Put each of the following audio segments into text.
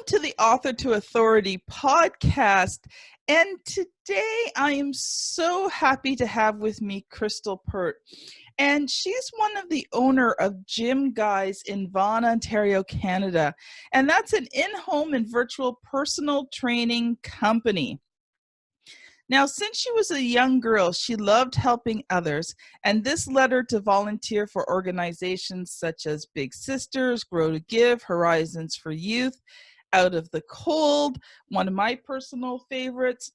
to the Author to Authority podcast. And today I am so happy to have with me Crystal Pert. And she's one of the owner of GYMGUYZ in Vaughan, Ontario, Canada. And that's an in-home and virtual personal training company. Now, since she was a young girl, she loved helping others, and this led her to volunteer for organizations such as Big Sisters, Grow to Give, Horizons for Youth, Out of the Cold, one of my personal favorites,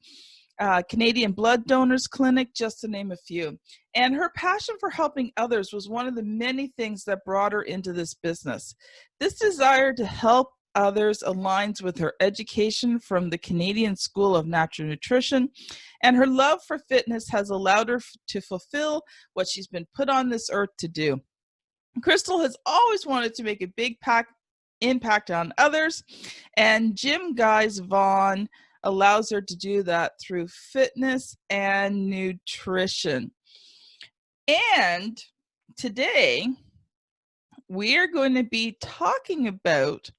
Canadian Blood Donors Clinic, just to name a few. And her passion for helping others was one of the many things that brought her into this business. This desire to help others aligns with her education from the Canadian School of Natural Nutrition, and her love for fitness has allowed her to fulfill what she's been put on this earth to do. Crystal has always wanted to make a big impact on others, and GYMGUYZ Vaughan allows her to do that through fitness and nutrition. And today we are going to be talking about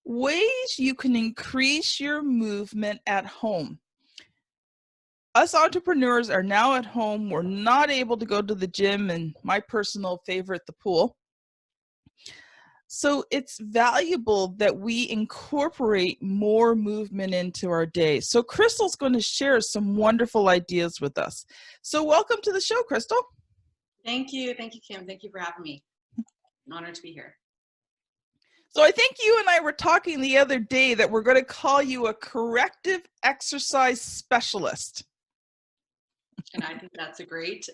ways you can increase your movement at home. Us entrepreneurs are now at home. We're not able to go to the gym, and my personal favorite, the pool. So it's valuable that we incorporate more movement into our day. So Crystal's going to share some wonderful ideas with us. So welcome to the show, Crystal. Thank you. Thank you, Kim. Thank you for having me. An honor to be here. So I think you and I were talking the other day that we're going to call you a corrective exercise specialist. And I think that's a great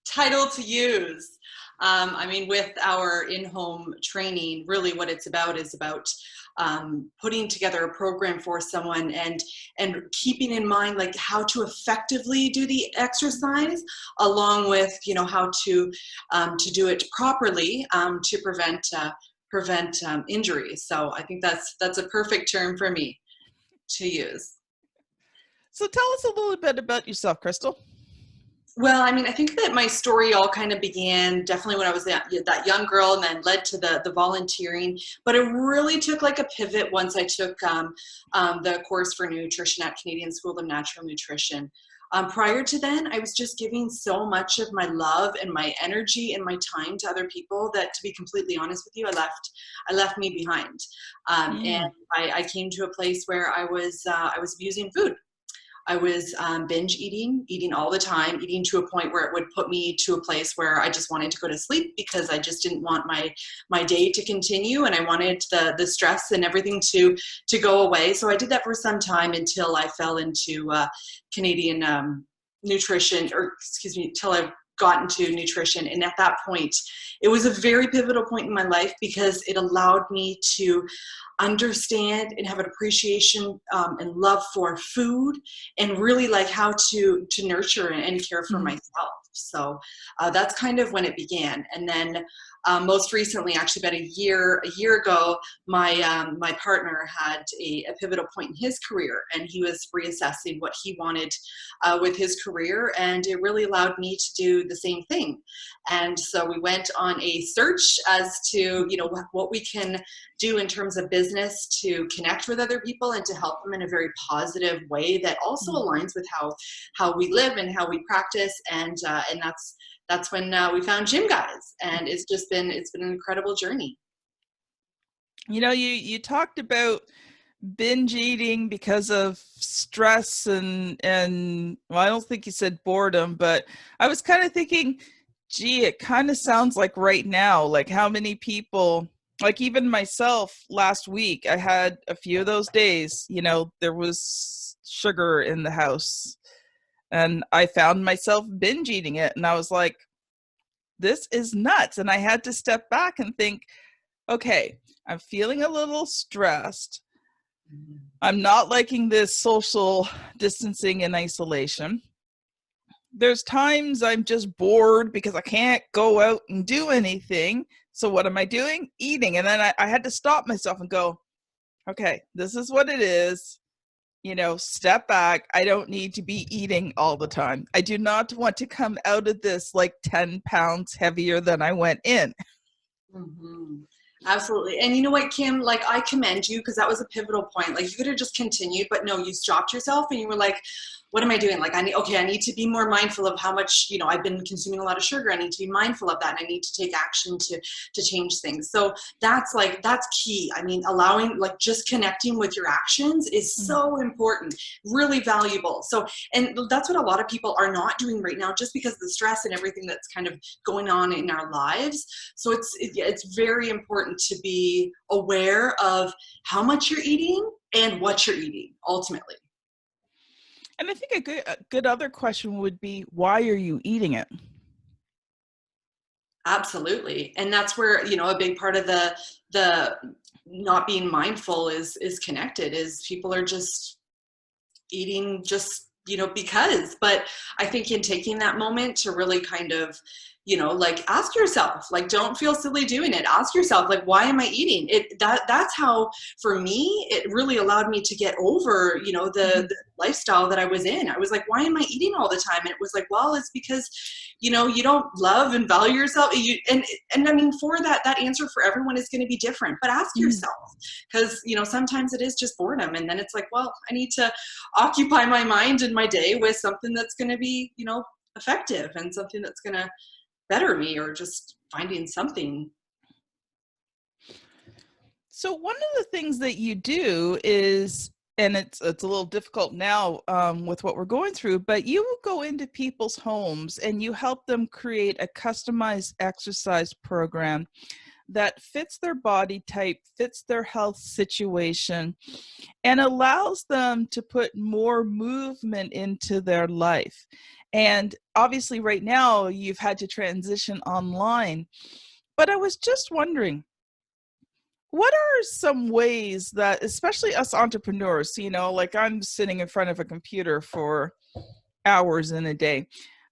title to use. I mean, with our in-home training, really what it's about is about putting together a program for someone and keeping in mind like how to effectively do the exercise, along with how to do it properly to prevent injuries. So I think that's a perfect term for me to use. So tell us a little bit about yourself, Crystal. Well, I mean, I think that my story all kind of began definitely when I was that young girl, and then led to the volunteering. But it really took like a pivot once I took the course for nutrition at Canadian School of Natural Nutrition. Prior to then, I was just giving so much of my love and my energy and my time to other people that, to be completely honest with you, I left me behind. And I came to a place where I was abusing food. I was binge eating all the time, eating to a point where it would put me to a place where I just wanted to go to sleep because I just didn't want my day to continue, and I wanted the stress and everything to go away. So I did that for some time until I fell into Canadian nutrition, till I got into nutrition. And at that point, it was a very pivotal point in my life because it allowed me to understand and have an appreciation and love for food, and really like how to nurture and care for myself. So that's kind of when it began. And then most recently, actually about a year ago, my partner had a pivotal point in his career, and he was reassessing what he wanted with his career, and it really allowed me to do the same thing. And so we went on a search as to what we can do in terms of business to connect with other people and to help them in a very positive way that also aligns with how we live and how we practice, and that's when we found GYMGUYZ, and it's been an incredible journey. You talked about binge eating because of stress and well, I don't think you said boredom, but I was kind of thinking, gee, it kind of sounds like right now, like how many people, like even myself last week, I had a few of those days, there was sugar in the house and I found myself binge eating it, and I was like, this is nuts. And I had to step back and think, okay, I'm feeling a little stressed. I'm not liking this social distancing and isolation. There's times I'm just bored because I can't go out and do anything. So what am I doing? Eating. And then I had to stop myself and go, okay, this is what it is. Step back. I don't need to be eating all the time. I do not want to come out of this like 10 pounds heavier than I went in. Mm-hmm. Absolutely. And you know what, Kim, like I commend you because that was a pivotal point. Like you could have just continued, but no, you stopped yourself and you were like, what am I doing? Like I need to be more mindful of how much, I've been consuming a lot of sugar. I need to be mindful of that. And I need to take action to change things. So that's key. I mean, allowing, like, just connecting with your actions is so important, really valuable. So, and that's what a lot of people are not doing right now, just because of the stress and everything that's kind of going on in our lives. So it's very important to be aware of how much you're eating and what you're eating ultimately. And I think a good other question would be, why are you eating it? Absolutely. And that's where, a big part of the not being mindful is connected, is people are just eating just, because. But I think in taking that moment to really kind of, like, ask yourself, like, don't feel silly doing it. Ask yourself, like, why am I eating it? That's how, for me, it really allowed me to get over, the lifestyle that I was in. I was like, why am I eating all the time? And it was like, well, it's because, you don't love and value yourself. And I mean, for that answer for everyone is going to be different, but ask yourself, because, sometimes it is just boredom. And then it's like, well, I need to occupy my mind and my day with something that's going to be, effective, and something that's going to better me, or just finding something. So one of the things that you do is, and it's a little difficult now with what we're going through, but you will go into people's homes and you help them create a customized exercise program that fits their body type, fits their health situation, and allows them to put more movement into their life. And obviously right now you've had to transition online, but I was just wondering, what are some ways that, especially us entrepreneurs, like I'm sitting in front of a computer for hours in a day,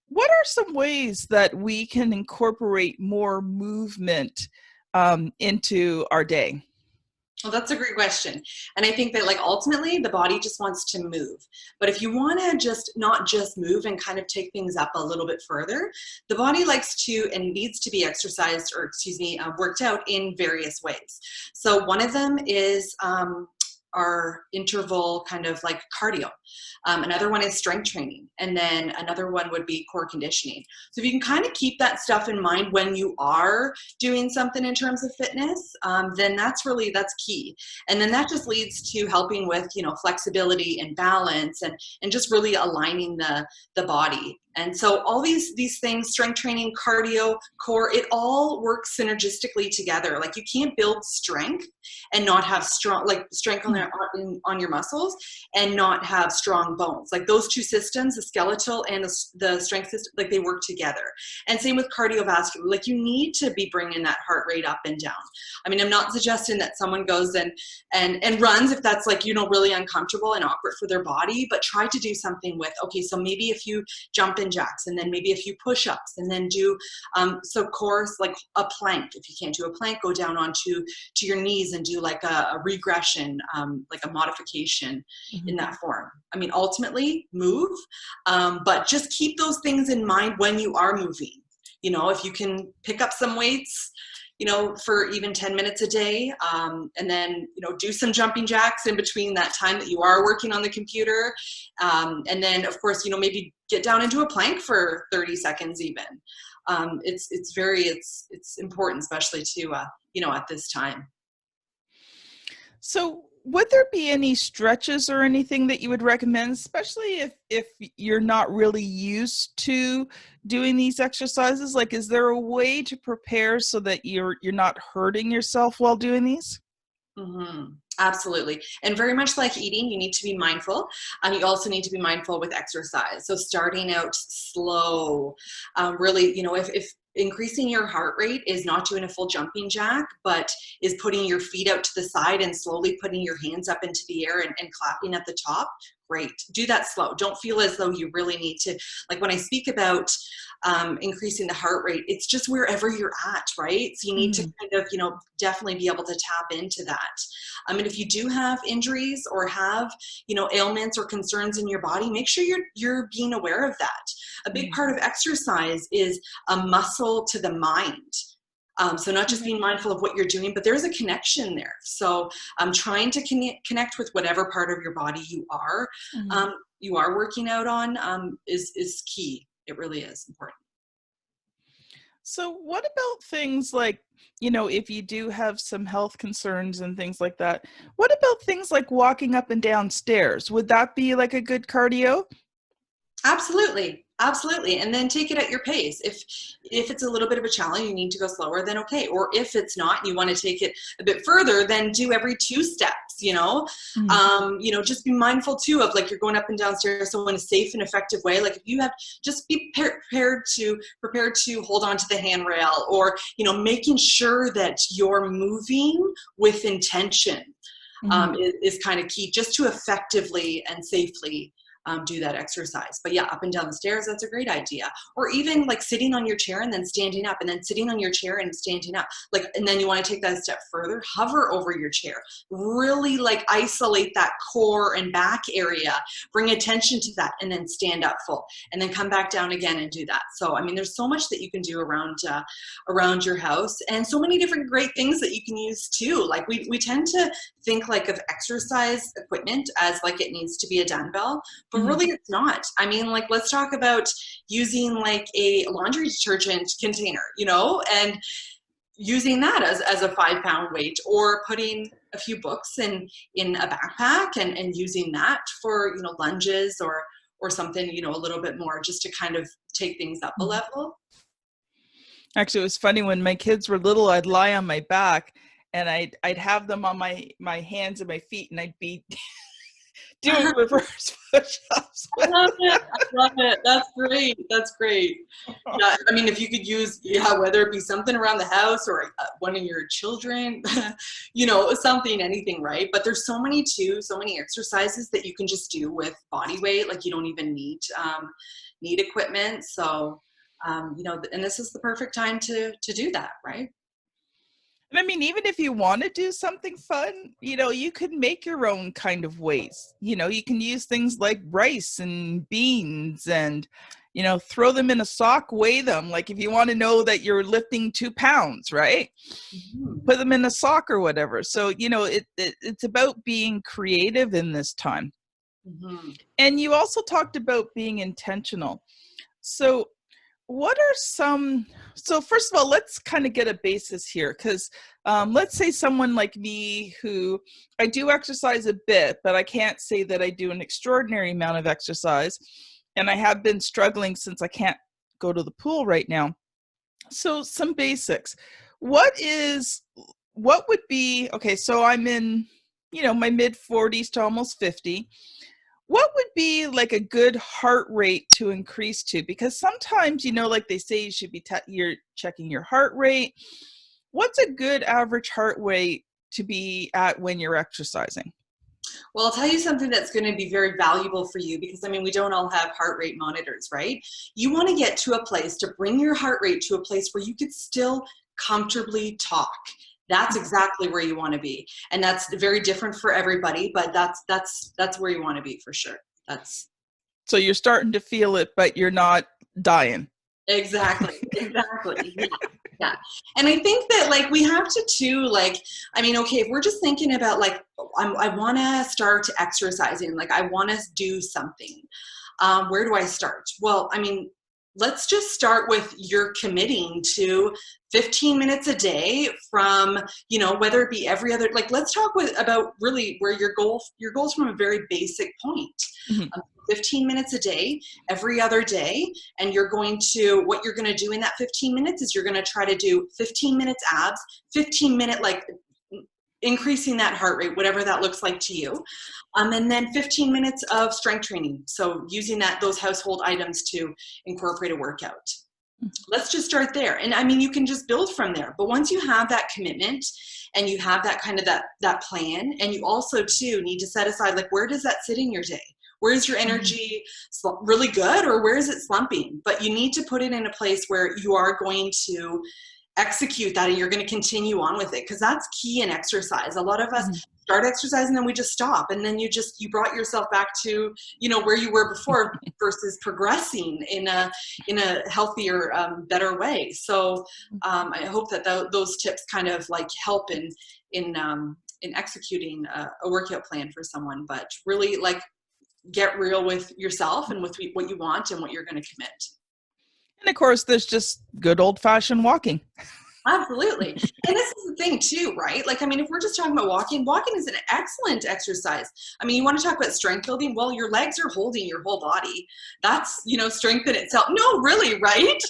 what are some ways that we can incorporate more movement into our day? Well, that's a great question. And I think that, like, ultimately the body just wants to move. But if you want to just not just move and kind of take things up a little bit further, the body likes to and needs to be exercised, or worked out in various ways. So one of them is our interval kind of like cardio. Another one is strength training. And then another one would be core conditioning. So if you can kind of keep that stuff in mind when you are doing something in terms of fitness, then that's key. And then that just leads to helping with, flexibility and balance, and just really aligning the body. And so all these things, strength training, cardio, core, it all works synergistically together. Like, you can't build strength and not have strength on your muscles and not have strong bones. Like, those two systems, the skeletal and the strength system, like, they work together. And same with cardiovascular. Like, you need to be bringing that heart rate up and down. I mean, I'm not suggesting that someone goes and runs if that's, like, really uncomfortable and awkward for their body, but try to do something with, okay, so maybe if you jump in jacks, and then maybe a few push-ups, and then do so course, like a plank. If you can't do a plank, go down onto your knees and do like a regression, like a modification in that form. I mean, ultimately move, but just keep those things in mind when you are moving. If you can pick up some weights, for even 10 minutes a day, and then, do some jumping jacks in between that time that you are working on the computer. And then, of course, maybe get down into a plank for 30 seconds even. It's important, especially to, at this time. So would there be any stretches or anything that you would recommend, especially if you're not really used to doing these exercises? Like, is there a way to prepare so that you're not hurting yourself while doing these? Absolutely. And very much like eating, you need to be mindful. You also need to be mindful with exercise. So starting out slow, really, if increasing your heart rate is not doing a full jumping jack, but is putting your feet out to the side and slowly putting your hands up into the air and clapping at the top, great. Do that slow. Don't feel as though you really need to, like, when I speak about increasing the heart rate, it's just wherever you're at, right? So you need to kind of, definitely be able to tap into that. And if you do have injuries or have, ailments or concerns in your body, make sure you're being aware of that. A big part of exercise is a muscle to the mind. So not just being mindful of what you're doing, but there's a connection there. So trying to connect with whatever part of your body you are working out on is key. It really is important. So what about things like, you know, if you do have some health concerns and things like that, what about things like walking up and down stairs? Would that be like a good cardio? Absolutely. Absolutely. And then take it at your pace. If it's a little bit of a challenge, you need to go slower, then okay. Or if it's not, and you want to take it a bit further, then do every 2 steps, just be mindful too of like you're going up and down stairs. So in a safe and effective way, like if you have, just be prepared to hold on to the handrail, or, making sure that you're moving with intention is kind of key, just to effectively and safely do that exercise. But yeah, up and down the stairs, that's a great idea. Or even like sitting on your chair and then standing up, and then sitting on your chair and standing up. And then you want to take that a step further, hover over your chair. Really like isolate that core and back area, bring attention to that, and then stand up full. And then come back down again and do that. So, there's so much that you can do around your house, and so many different great things that you can use too. Like we tend to think like of exercise equipment as like it needs to be a dumbbell, but really it's not. Let's talk about using like a laundry detergent container, and using that as a 5-pound weight, or putting a few books in a backpack and using that for, lunges or something, a little bit more, just to kind of take things up a level. Actually, it was funny when my kids were little, I'd lie on my back and I'd have them on my hands and my feet, and I'd be doing reverse push-ups. I love it. That's great. Yeah, if you could use, whether it be something around the house or one of your children, something, anything, right? But there's so many exercises that you can just do with body weight. Like you don't even need equipment. So, and this is the perfect time to do that, right? Even if you want to do something fun, you could make your own kind of weights. You can use things like rice and beans and, throw them in a sock, weigh them. Like if you want to know that you're lifting 2 pounds, right? Put them in a sock or whatever. So, it's about being creative in this time. And you also talked about being intentional. So so first of all, let's kind of get a basis here, because let's say someone like me, who I do exercise a bit, but I can't say that I do an extraordinary amount of exercise. And I have been struggling since I can't go to the pool right now. So some basics. So I'm in, my mid 40s to almost 50. What would be like a good heart rate to increase to? Because sometimes, like they say, you should be you're checking your heart rate. What's a good average heart rate to be at when you're exercising? Well, I'll tell you something that's going to be very valuable for you, because we don't all have heart rate monitors, right? You want to get to a place to bring your heart rate to a place where you could still comfortably talk. That's exactly where you want to be. And that's very different for everybody, but that's where you want to be for sure. So you're starting to feel it, but you're not dying. Exactly. Yeah. And I think that like we have to too, like, okay, if we're just thinking about like, I want to start exercising, like I want to do something. Where do I start? Well, let's just start with you're committing to 15 minutes a day from, whether it be every other, like, let's talk about really where your goals from a very basic point. 15 minutes a day, every other day. And what you're going to do in that 15 minutes is you're going to try to do 15 minutes abs, 15 minute, like increasing that heart rate, whatever that looks like to you. And then 15 minutes of strength training. So using those household items to incorporate a workout. Let's just start there. And you can just build from there. But once you have that commitment and you have that kind of that plan, and you also too need to set aside, like, where does that sit in your day? Where is your energy really good, or where is it slumping? But you need to put it in a place where you are going to execute that and you're going to continue on with it, because that's key in exercise. A lot of us start exercising and then we just stop. And then you brought yourself back to, where you were before versus progressing in a healthier, better way. So I hope that those tips kind of like help in executing a workout plan for someone, but really like get real with yourself and with what you want and what you're going to commit. And of course, there's just good old-fashioned walking. Absolutely. And this is the thing too, right? Like, I mean, if we're just talking about walking is an excellent exercise. I mean, you want to talk about strength building? Well, your legs are holding your whole body. That's, strength in itself. No, really, right?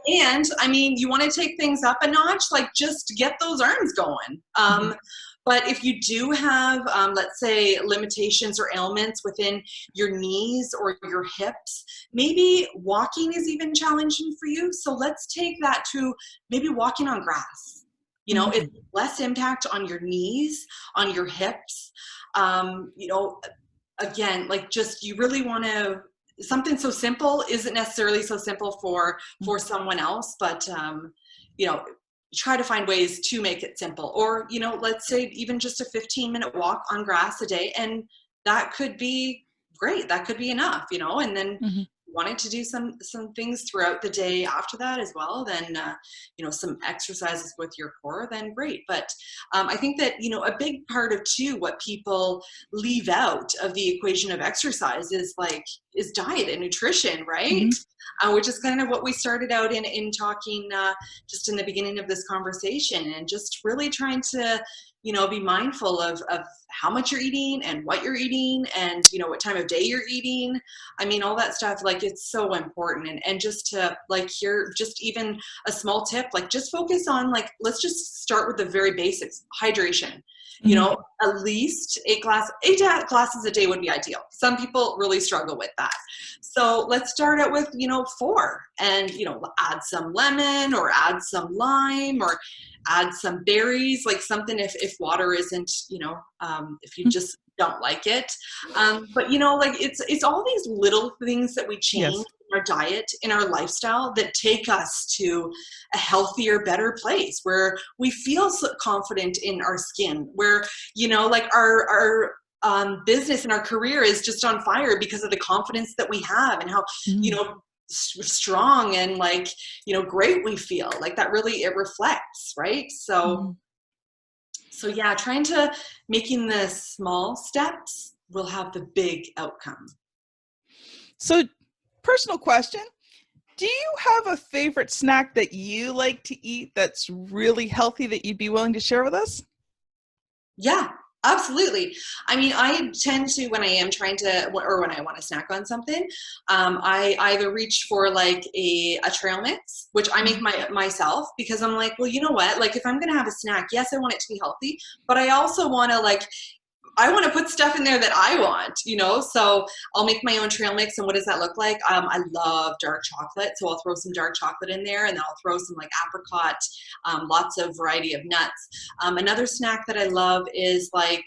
And I mean, you want to take things up a notch, like just get those arms going. But if you do have, let's say, limitations or ailments within your knees or your hips, maybe walking is even challenging for you. So let's take that to maybe walking on grass. It's less impact on your knees, on your hips. Again, like just you really want to, something so simple isn't necessarily so simple for someone else, but try to find ways to make it simple. Or, let's say even just a 15-minute walk on grass a day, and that could be great. That could be enough, and then wanted to do some things throughout the day after that as well, then, some exercises with your core, then great. But I think that, a big part of too, what people leave out of the equation of exercise is diet and nutrition, right? Which is kind of what we started out in talking just in the beginning of this conversation, and just really trying to, be mindful of how much you're eating and what you're eating and, what time of day you're eating. I mean, all that stuff, like, it's so important. And just to here, just even a small tip, just focus on let's just start with the very basics. Hydration. At least 8 glasses a day would be ideal. Some people really struggle with that. So let's start out with, 4, and, add some lemon or add some lime or add some berries, like something if water isn't, if you just don't like it. But, it's all these little things that we change in our diet, in our lifestyle, that take us to a healthier, better place where we feel so confident in our skin, where, our business and our career is just on fire because of the confidence that we have and how, strong and great we feel. That really, it reflects, right? So yeah, trying to making the small steps will have the big outcome. So, personal question, do you have a favorite snack that you like to eat that's really healthy that you'd be willing to share with us? Yeah, absolutely. I mean, I tend to, when I am trying to, or when I want to snack on something, I either reach for a trail mix, which I make myself, because I'm like, well, you know what? If I'm going to have a snack, yes, I want it to be healthy, but I also want to I want to put stuff in there that I want, so I'll make my own trail mix. And what does that look like? I love dark chocolate. So I'll throw some dark chocolate in there, and then I'll throw some apricot, lots of variety of nuts. Another snack that I love is I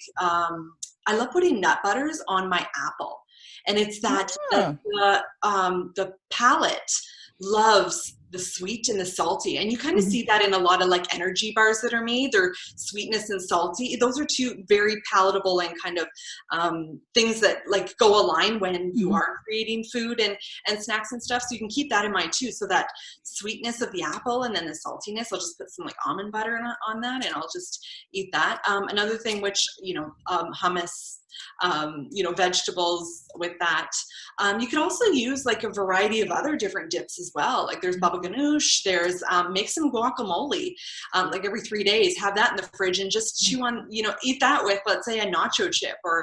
love putting nut butters on my apple. And it's that the palate loves the sweet and the salty. And you kind of see that in a lot of energy bars that are made. They're sweetness and salty. Those are two very palatable and kind of things that go align when you are creating food and snacks and stuff. So you can keep that in mind too. So that sweetness of the apple and then the saltiness, I'll just put some almond butter on that, and I'll just eat that. Another thing, which, hummus, vegetables with that. You could also use a variety of other different dips as well. There's baba ganoush, there's make some guacamole, every 3 days, have that in the fridge and just chew on, eat that with, let's say, a nacho chip or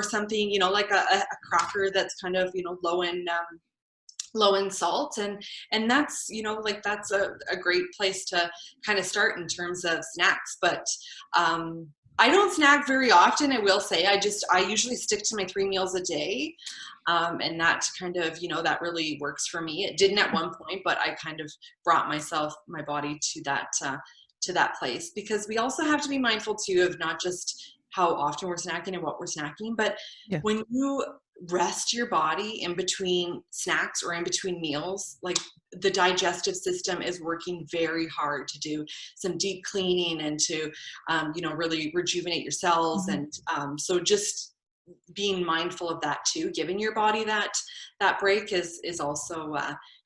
something, a cracker that's kind of, low in salt, and that's that's a great place to kind of start in terms of snacks. But I don't snack very often, I will say. I usually stick to my 3 meals a day. And that kind of, that really works for me. It didn't at one point, but I kind of brought my body to that place, because we also have to be mindful too of not just how often we're snacking and what we're snacking, but when you rest your body in between snacks or in between meals. Like the digestive system is working very hard to do some deep cleaning and to, really rejuvenate your cells. Mhm. And so just being mindful of that too, giving your body that break is also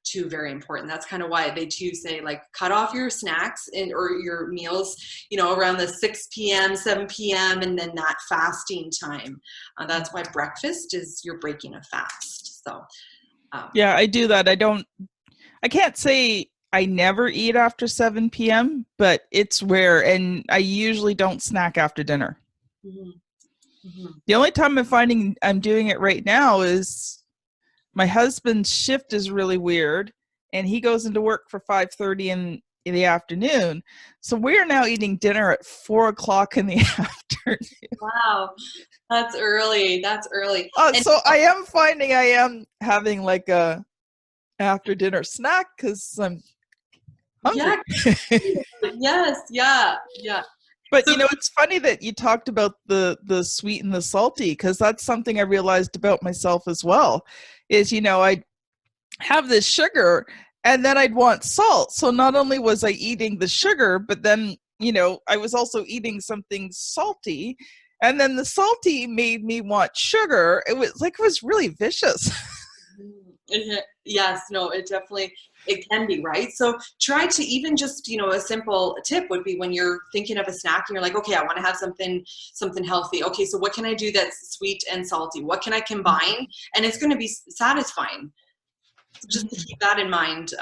too very important. That's kind of why they too say like cut off your snacks or your meals, around the 6 p.m., 7 p.m. and then that fasting time. That's why breakfast is you're breaking a fast. So Yeah, I do that. I can't say I never eat after 7 p.m., but it's rare, and I usually don't snack after dinner. mhm, mhm. The only time I'm finding I'm doing it right now is my husband's shift is really weird, and he goes into work for 5:30 in the afternoon. So we're now eating dinner at 4 o'clock in the afternoon. Wow, that's early. That's early. And So I am finding I am having like a after dinner snack because I'm hungry. yeah, yes, yeah, yeah. But So it's funny that you talked about the sweet and the salty, because that's something I realized about myself as well. Is I'd have this sugar and then I'd want salt. So not only was I eating the sugar, but then I was also eating something salty, and then the salty made me want sugar. It was really vicious. yes, no, it can be, right? So try to even just, a simple tip would be when you're thinking of a snack and you're like, okay, I want to have something healthy. Okay, so what can I do that's sweet and salty? What can I combine? And it's going to be satisfying. So just to keep that in mind,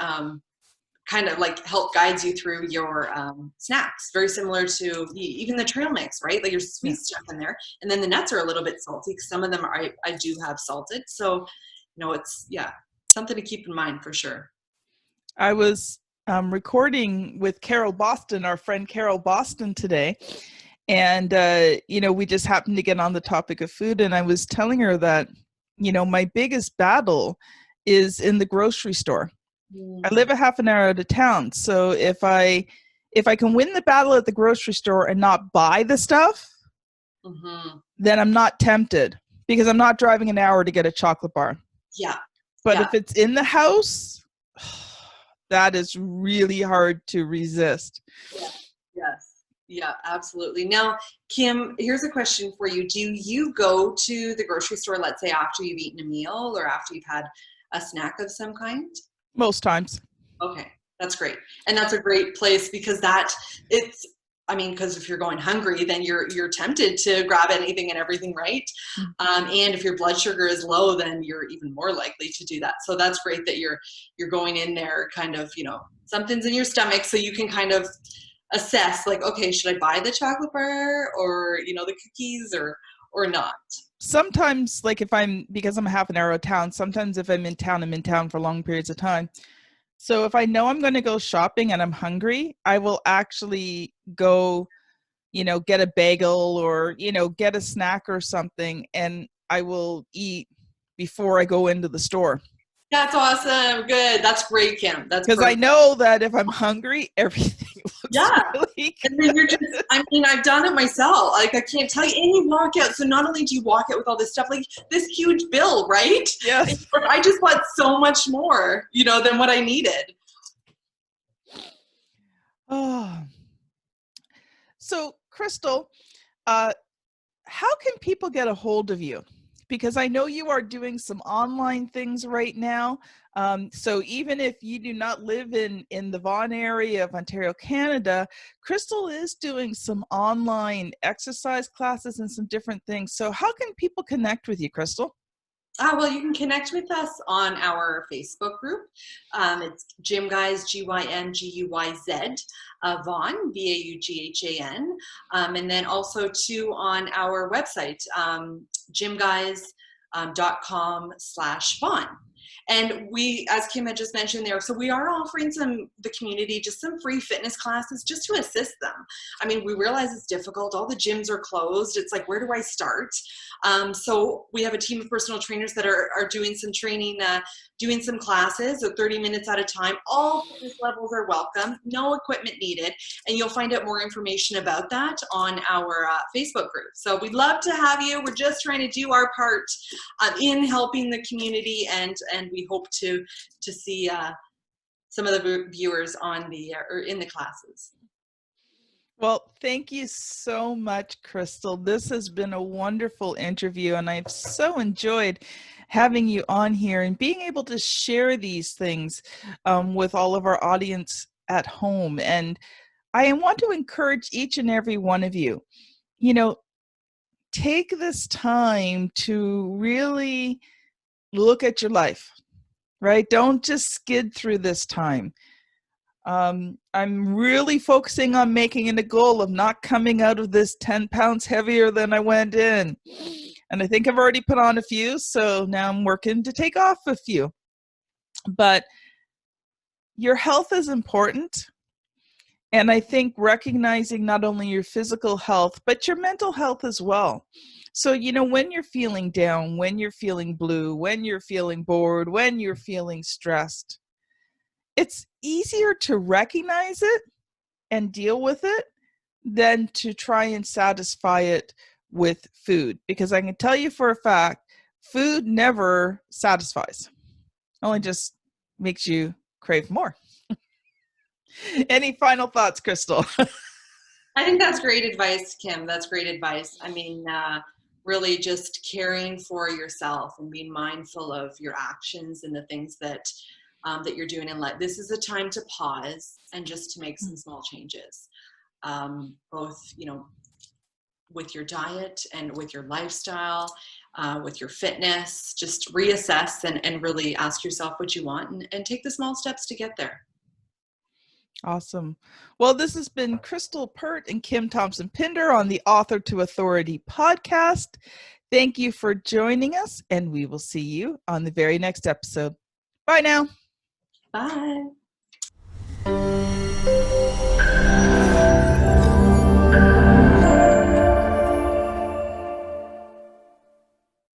kind of like help guides you through your snacks. Very similar to even the trail mix, right? Like your sweet stuff in there. And then the nuts are a little bit salty because some of them I do have salted. So, it's, something to keep in mind for sure. I was recording with Carol Boston, our friend Carol Boston today. And, we just happened to get on the topic of food. And I was telling her that, my biggest battle is in the grocery store. I live a half an hour out of town. So if I can win the battle at the grocery store and not buy the stuff, then I'm not tempted, because I'm not driving an hour to get a chocolate bar. Yeah. But if it's in the house, that is really hard to resist. Yeah. Yes. Yeah, absolutely. Now, Kim, here's a question for you. Do you go to the grocery store, let's say after you've eaten a meal or after you've had a snack of some kind? Most times. Okay, that's great. And that's a great place because because if you're going hungry, then you're tempted to grab anything and everything, right? And if your blood sugar is low, then you're even more likely to do that. So that's great that you're going in there kind of, something's in your stomach, so you can kind of assess like, okay, should I buy the chocolate bar or, the cookies or not? Sometimes, like because I'm half an hour out of town, sometimes if I'm in town for long periods of time. So if I know I'm going to go shopping and I'm hungry, I will actually go, get a bagel or, get a snack or something, and I will eat before I go into the store. That's awesome. Good. That's great, Kim. That's because I know that if I'm hungry, everything looks really good. And then I've done it myself. Like, I can't tell you. And you walk out. So not only do you walk out with all this stuff, like this huge bill, right? Yes. I just bought so much more, than what I needed. Oh. So, Crystal, how can people get a hold of you? Because I know you are doing some online things right now. So even if you do not live in the Vaughan area of Ontario, Canada, Crystal is doing some online exercise classes and some different things. So how can people connect with you, Crystal? Well, you can connect with us on our Facebook group. It's GYMGUYZ, GYMGUYZ Vaughan, VAUGHAN. And then also too on our website, gymguys.com/Vaughan. And we, as Kim had just mentioned there, so we are offering the community just some free fitness classes just to assist them. I mean, we realize it's difficult. All the gyms are closed. It's like, where do I start? So we have a team of personal trainers that are doing some training, doing some classes, so 30 minutes at a time. All fitness levels are welcome, no equipment needed. And you'll find out more information about that on our Facebook group. So we'd love to have you. We're just trying to do our part in helping the community, and we hope to see some of the viewers on the or in the classes. Well, thank you so much, Crystal. This has been a wonderful interview, and I've so enjoyed having you on here and being able to share these things with all of our audience at home. And I want to encourage each and every one of you, take this time to really look at your life, right? Don't just skid through this time. I'm really focusing on making it a goal of not coming out of this 10 pounds heavier than I went in. And I think I've already put on a few, so now I'm working to take off a few. But your health is important. And I think recognizing not only your physical health, but your mental health as well. So, when you're feeling down, when you're feeling blue, when you're feeling bored, when you're feeling stressed, it's easier to recognize it and deal with it than to try and satisfy it with food. Because I can tell you for a fact, food never satisfies. Only just makes you crave more. Any final thoughts, Crystal? I think that's great advice, Kim. That's great advice. I mean, really just caring for yourself and being mindful of your actions and the things that you're doing in life. This is a time to pause and just to make some small changes, both, with your diet and with your lifestyle, with your fitness. Just reassess and really ask yourself what you want and take the small steps to get there. Awesome. Well, this has been Crystal Pert and Kim Thompson-Pinder on the Author to Authority podcast. Thank you for joining us, and we will see you on the very next episode. Bye now. Bye.